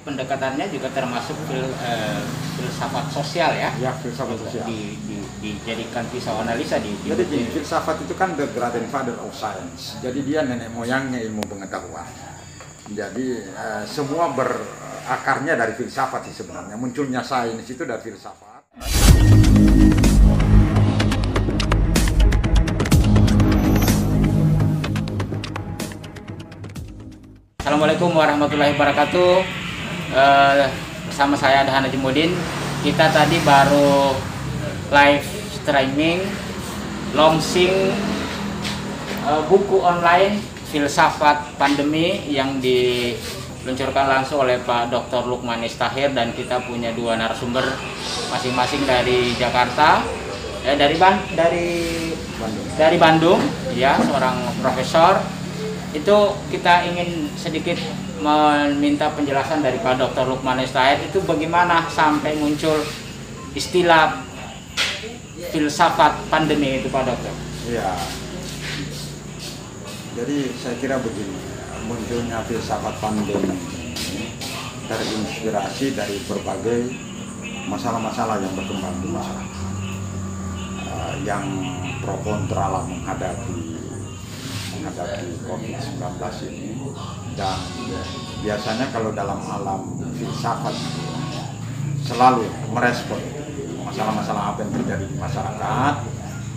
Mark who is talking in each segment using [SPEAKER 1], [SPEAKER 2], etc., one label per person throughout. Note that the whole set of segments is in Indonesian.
[SPEAKER 1] pendekatannya juga termasuk filsafat sosial ya?
[SPEAKER 2] Ya, filsafat sosial.
[SPEAKER 1] Dijadikan pisau analisa
[SPEAKER 2] Jadi filsafat itu kan the grandfather of science. Jadi dia nenek moyangnya ilmu pengetahuan. Jadi semua berakarnya dari filsafat sih sebenarnya. Munculnya sains itu dari filsafat.
[SPEAKER 1] Assalamualaikum warahmatullahi wabarakatuh. Bersama saya Adahan Najimudin. Kita tadi baru live streaming launching buku online Filsafat Pandemi yang diluncurkan langsung oleh Pak Dr. Lukmanis Tahir, dan kita punya dua narasumber masing-masing dari Jakarta, dari Bandung, ya, seorang profesor. Itu kita ingin sedikit meminta penjelasan dari Pak Dr. Lukmanis Tahir, itu bagaimana sampai muncul istilah filsafat pandemi itu, Pak Dokter?
[SPEAKER 2] Ya, jadi saya kira begini, munculnya filsafat pandemi ini terinspirasi dari berbagai masalah-masalah yang berkembang di masyarakat, yang pro kontra lah menghadapi COVID-19 ini. Dan biasanya kalau dalam alam filsafat selalu merespon masalah-masalah apa yang terjadi di masyarakat,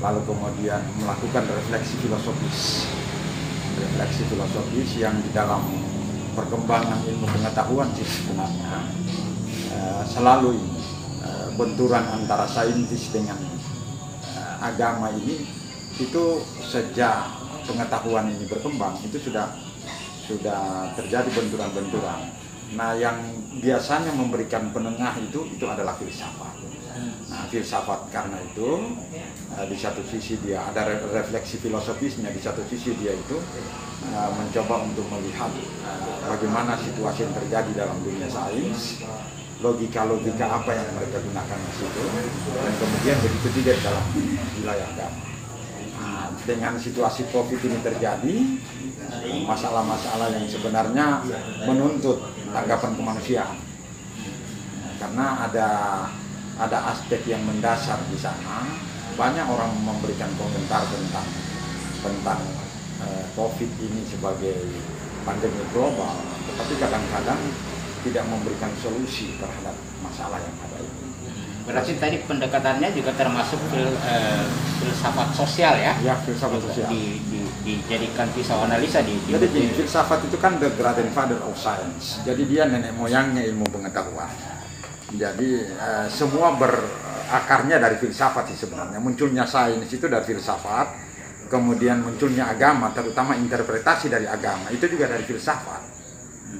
[SPEAKER 2] lalu kemudian melakukan refleksi filosofis yang di dalam perkembangan ilmu pengetahuan sih sebenarnya selalu ini benturan antara saintis dengan agama ini, itu sejak pengetahuan ini berkembang itu sudah terjadi benturan-benturan. Nah, yang biasanya memberikan penengah itu adalah filsafat. Nah, filsafat karena itu di satu sisi dia ada refleksi filosofisnya, di satu sisi dia itu mencoba untuk melihat bagaimana situasi yang terjadi dalam dunia sains, logika-logika apa yang mereka gunakan di situ, dan kemudian begitu juga dalam wilayah agama. Dengan situasi COVID ini terjadi, masalah-masalah yang sebenarnya menuntut tanggapan kemanusiaan, karena ada aspek yang mendasar di sana. Banyak orang memberikan komentar tentang COVID ini sebagai pandemi global, tetapi kadang-kadang tidak memberikan solusi terhadap masalah yang ada ini.
[SPEAKER 1] Berarti tadi pendekatannya juga termasuk filsafat sosial ya?
[SPEAKER 2] Ya, filsafat sosial.
[SPEAKER 1] Dijadikan pisau analisa
[SPEAKER 2] Jadi filsafat itu kan the grandfather of science. Jadi dia nenek moyangnya ilmu pengetahuan. Jadi semua berakarnya dari filsafat sih sebenarnya. Munculnya sains itu dari filsafat, kemudian munculnya agama, terutama interpretasi dari agama, itu juga dari filsafat.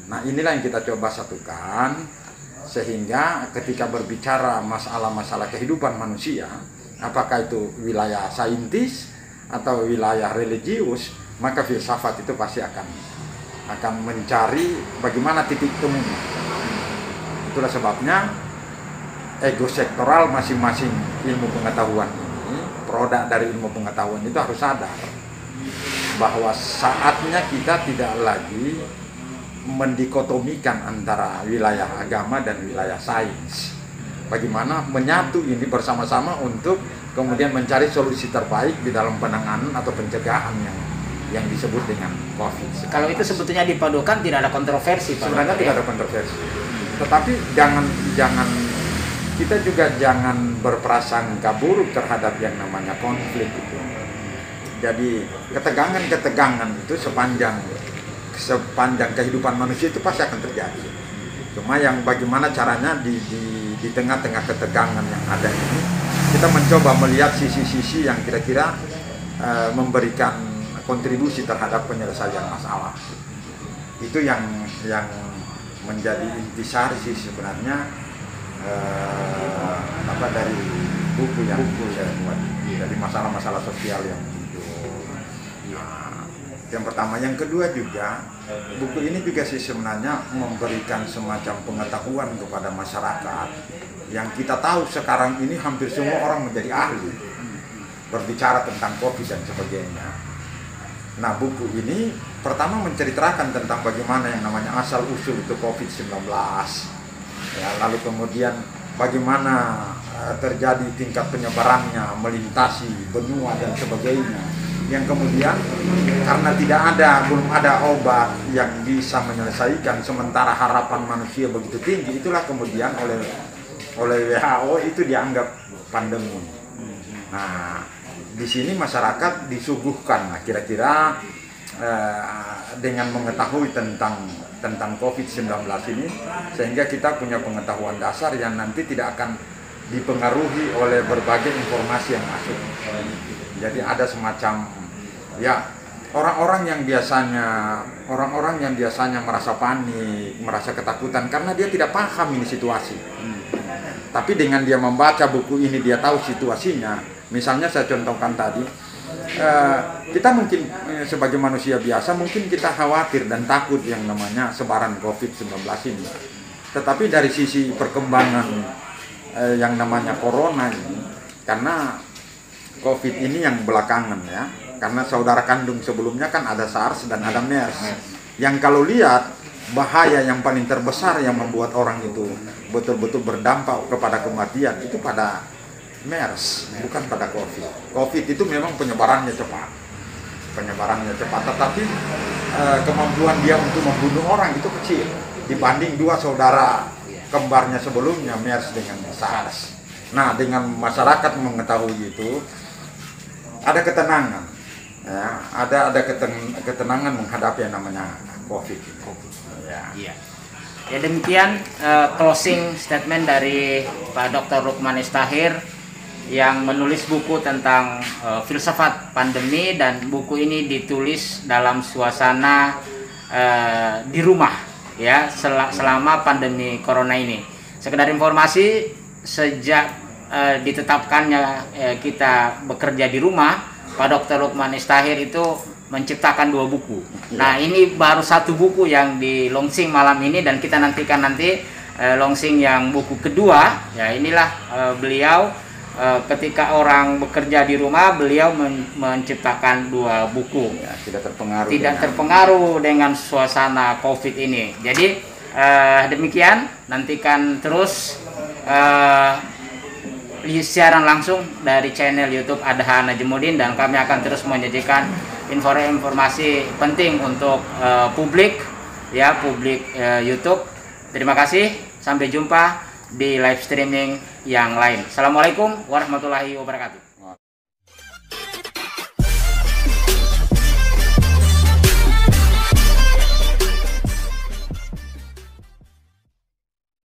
[SPEAKER 2] Nah, inilah yang kita coba satukan, sehingga ketika berbicara masalah-masalah kehidupan manusia, apakah itu wilayah saintis atau wilayah religius, maka filsafat itu pasti akan mencari bagaimana titik temunya. Itulah sebabnya ego sektoral masing-masing ilmu pengetahuan ini, produk dari ilmu pengetahuan itu harus sadar bahwa saatnya kita tidak lagi mendikotomikan antara wilayah agama dan wilayah sains. Bagaimana menyatu ini bersama-sama untuk kemudian mencari solusi terbaik di dalam penanganan atau pencegahan yang disebut dengan COVID.
[SPEAKER 1] Kalau itu sebetulnya dipadukan tidak ada kontroversi, Pak.
[SPEAKER 2] Sebenarnya tidak ada kontroversi. Tetapi jangan kita juga jangan berprasangka buruk terhadap yang namanya konflik itu. Jadi ketegangan itu sepanjang kehidupan manusia itu pasti akan terjadi. Cuma yang bagaimana caranya di tengah-tengah ketegangan yang ada ini, kita mencoba melihat sisi-sisi yang kira-kira memberikan kontribusi terhadap penyelesaian masalah. Itu yang menjadi intisari sih sebenarnya dari buku yang saya buat, dari masalah-masalah sosial yang yang pertama. Yang kedua juga, buku ini juga sih sebenarnya memberikan semacam pengetahuan kepada masyarakat yang kita tahu sekarang ini hampir semua orang menjadi ahli berbicara tentang COVID dan sebagainya. Nah, buku ini pertama menceritakan tentang bagaimana yang namanya asal usul itu COVID-19, ya, lalu kemudian bagaimana terjadi tingkat penyebarannya melintasi benua dan sebagainya, yang kemudian karena belum ada obat yang bisa menyelesaikan, sementara harapan manusia begitu tinggi, itulah kemudian oleh WHO itu dianggap pandemi. Nah, di sini masyarakat disuguhkan kira-kira dengan mengetahui tentang COVID-19 ini, sehingga kita punya pengetahuan dasar yang nanti tidak akan dipengaruhi oleh berbagai informasi yang masuk. Jadi ada semacam, ya, orang-orang yang biasanya merasa panik, merasa ketakutan karena dia tidak paham ini situasi. Tapi dengan dia membaca buku ini, dia tahu situasinya. Misalnya saya contohkan tadi, kita mungkin sebagai manusia biasa mungkin kita khawatir dan takut yang namanya sebaran COVID-19 ini. Tetapi dari sisi perkembangan yang namanya corona ini, karena COVID ini yang belakangan, ya, karena saudara kandung sebelumnya kan ada SARS dan ada MERS, yang kalau lihat bahaya yang paling terbesar yang membuat orang itu betul-betul berdampak kepada kematian itu pada MERS, bukan pada COVID. COVID itu memang penyebarannya cepat, tetapi kemampuan dia untuk membunuh orang itu kecil dibanding dua saudara kembarnya sebelumnya, MERS dengan SARS. Nah, dengan masyarakat mengetahui itu, ada ketenangan, ya, ada ketenangan menghadapi yang namanya COVID.
[SPEAKER 1] Ya. Ya, demikian closing statement dari Pak Dr. Lukmanis Tahir yang menulis buku tentang filsafat pandemi, dan buku ini ditulis dalam suasana di rumah, ya, selama pandemi corona ini. Sekedar informasi, sejak ditetapkannya kita bekerja di rumah, Pak Dr. Lukmanis Tahir itu menciptakan 2 buku. Nah, ini baru 1 buku yang di launching malam ini, dan kita nantikan nanti launching yang buku kedua. Ya, inilah beliau ketika orang bekerja di rumah, beliau menciptakan 2 buku.
[SPEAKER 2] Ya, tidak
[SPEAKER 1] terpengaruh dengan suasana COVID ini. Jadi demikian, nantikan terus siaran langsung dari channel YouTube Adha Najmudin, dan kami akan terus menyajikan informasi penting untuk publik, ya, publik YouTube. Terima kasih, sampai jumpa di live streaming yang lain. Assalamualaikum warahmatullahi wabarakatuh.